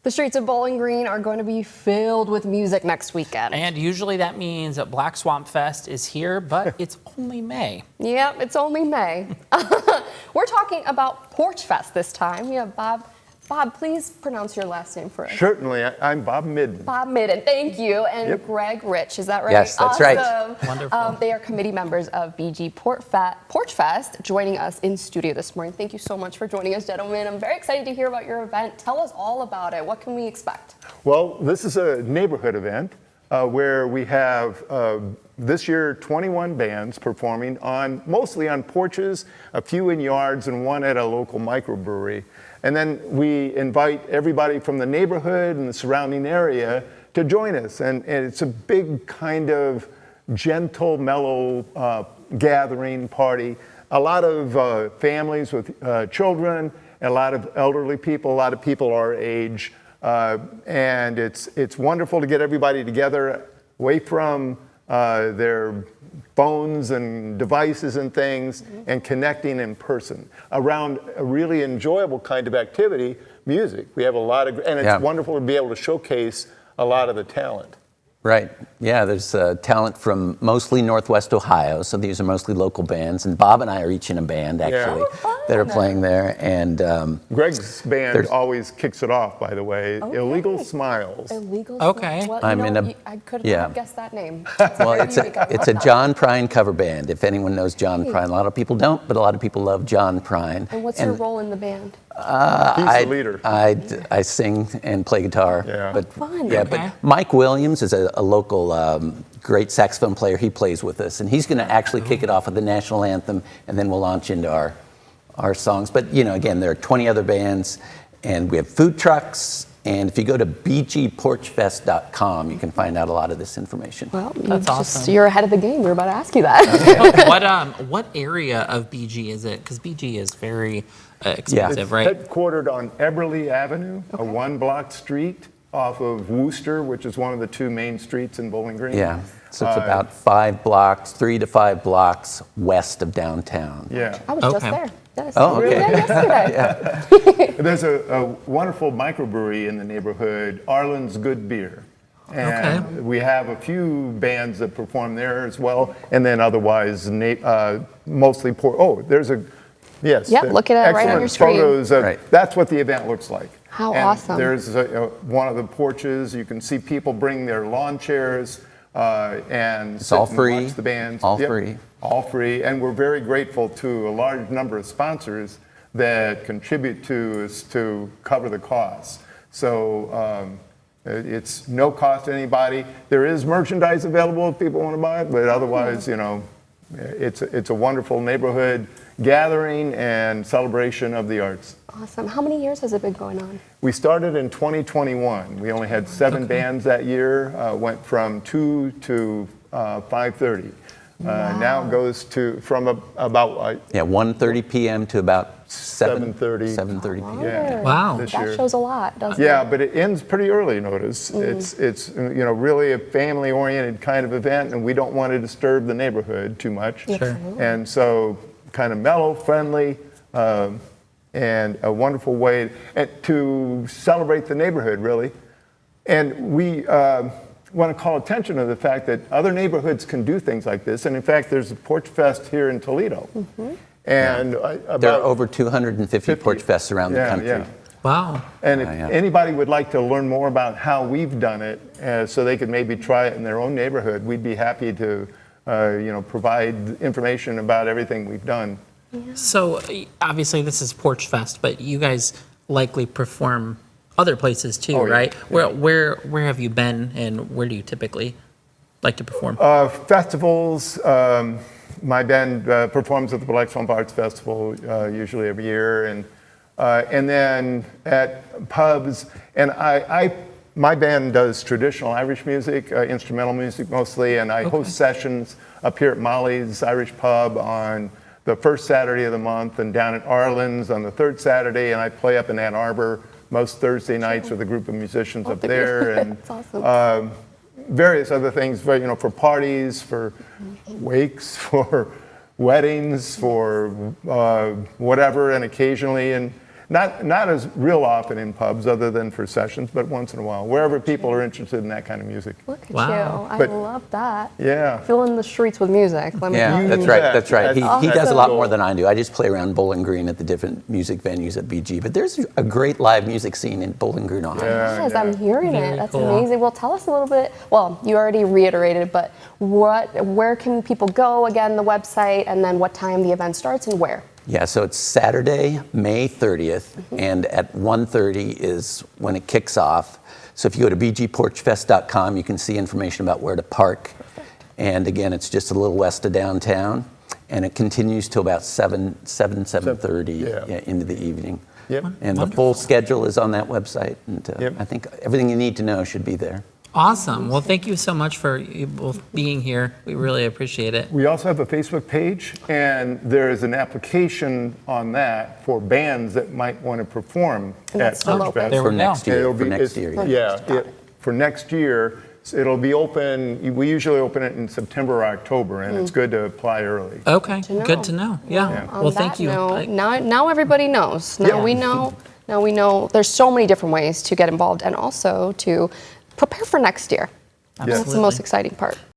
The streets of Bowling Green are going to be filled with music next weekend. And usually that means that Black Swamp Fest is here, but it's only May. Yep, it's only May. We're talking about Porchfest this time. We have Bob. Bob, please pronounce your last name for us. Certainly. I'm Bob Midden. Bob Midden, thank you. And Yep. Greg Rich, is that right? Yes, that's right. Wonderful. They are committee members of BG Porchfest, joining us in studio this morning. Thank you so much for joining us, gentlemen. I'm very excited to hear about your event. Tell us all about it. What can we expect? Well, this is a neighborhood event where we have this year 21 bands performing mostly on porches, a few in yards, and one at a local microbrewery. And then we invite everybody from the neighborhood and the surrounding area to join us. And it's a big kind of gentle, mellow gathering party. A lot of families with children, and a lot of elderly people, a lot of people our age. And it's wonderful to get everybody together away from their phones and devices and things, and connecting in person around a really enjoyable kind of activity, music. We have a lot of, and it's wonderful to be able to showcase a lot of the talent. Right. Yeah, there's talent from mostly Northwest Ohio, so these are mostly local bands. And Bob and I are each in a band, actually, that are playing there. And Greg's band always kicks it off, by the way. Okay. Illegal Smiles. Illegal. Okay. Well, I'm you know, in a- I could yeah. have guessed that name. well, it's a John Prine cover band, if anyone knows John Prine. A lot of people don't, but a lot of people love John Prine. And what's your role in the band? He's the leader. I sing and play guitar. Yeah. But, Fun. yeah, Okay. but Mike Williams is a local great saxophone player. He plays with us, and he's going to actually kick it off with the national anthem, and then we'll launch into our songs. But, you know, again, there are 20 other bands, and we have food trucks. And if you go to bgporchfest.com, you can find out a lot of this information. Well, That's awesome. You're ahead of the game. We were about to ask you that. What area of BG is it? Because BG is very expensive, right? Headquartered on Eberly Avenue, a one-block street off of Wooster, which is one of the two main streets in Bowling Green. Yeah, so it's about 3 to 5 blocks west of downtown. Yeah. I was just there. Yes. Oh, okay. Yesterday. There's a wonderful microbrewery in the neighborhood, Arlen's Good Beer. And we have a few bands that perform there as well. And then otherwise, mostly there's a, yes. Yep, look at it right on your screen. Photos of, that's what the event looks like. How and awesome. There's one of the porches. You can see people bring their lawn chairs and It's all sit and free. watch the bands. All Yep, free. all free. And we're very grateful to a large number of sponsors that contribute to us to cover the costs. So it's no cost to anybody. There is merchandise available if people want to buy it, but otherwise, you know, it's a wonderful neighborhood gathering and celebration of the arts. Awesome. How many years has it been going on? We started in 2021. We only had 7 bands that year. Went from 2 to 5:30. Now it goes from about 1:30 p.m. to about 7:30. 7:30 p.m. Yeah. Wow. This That year. shows a lot, doesn't it? Yeah, but it ends pretty early, notice. It's you know, really a family-oriented kind of event, and we don't want to disturb the neighborhood too much. Sure. And so kind of mellow, friendly, and a wonderful way to celebrate the neighborhood, really. And we want to call attention to the fact that other neighborhoods can do things like this. And in fact, there's a Porch Fest here in Toledo. And There are over 250 Porch Fests around the country. Yeah. Wow. And if anybody would like to learn more about how we've done it, so they could maybe try it in their own neighborhood, we'd be happy to provide information about everything we've done. So obviously this is Porch Fest, but you guys likely perform other places too, Oh, yeah. right? Where have you been, and where do you typically like to perform? Festivals. My band performs at the Black Swamp Arts Festival usually every year, and then at pubs. And my band does traditional Irish music, instrumental music mostly, and I host sessions up here at Molly's Irish Pub on the first Saturday of the month, and down at Arlen's on the third Saturday, and I play up in Ann Arbor most Thursday nights with a group of musicians up there, and That's awesome. various other things for parties, for wakes, for weddings, for whatever, and occasionally. And Not as real often in pubs other than for sessions, but once in a while, wherever people are interested in that kind of music. Look at Wow. you. I But- love that. Yeah. Filling the streets with music. Let me Yeah, tell you. that's You right. bet. That's right. He That's does a lot cool. more than I do. I just play around Bowling Green at the different music venues at BG. But there's a great live music scene in Bowling Green, Ohio. Yes, Yeah. I'm hearing Very it. That's cool. amazing. Well, tell us a little bit. Well, you already reiterated, but where can people go? Again, the website, and then what time the event starts and where? Yeah, so it's Saturday, May 30th, and at 1:30 is when it kicks off. So if you go to bgporchfest.com, you can see information about where to park. And again, it's just a little west of downtown, and it continues till about 7:30 Yeah. into the evening. Yep. And the full schedule is on that website, and Yep. I think everything you need to know should be there. Awesome. Well, thank you so much for you both being here. We really appreciate it. We also have a Facebook page, and there is an application on that for bands that might want to perform And at that's still open? Porchfest. There For we go. next year. It'll For be- next it's- year. Yeah, for next year, it'll be open, we usually open it in September or October, and it's good to apply early. Okay, know. good to know. Yeah. On Well, that thank you. note, now everybody knows. Now Yeah. we know. Now we know. There's so many different ways to get involved, and also to prepare for next year. That's the Absolutely. most exciting part.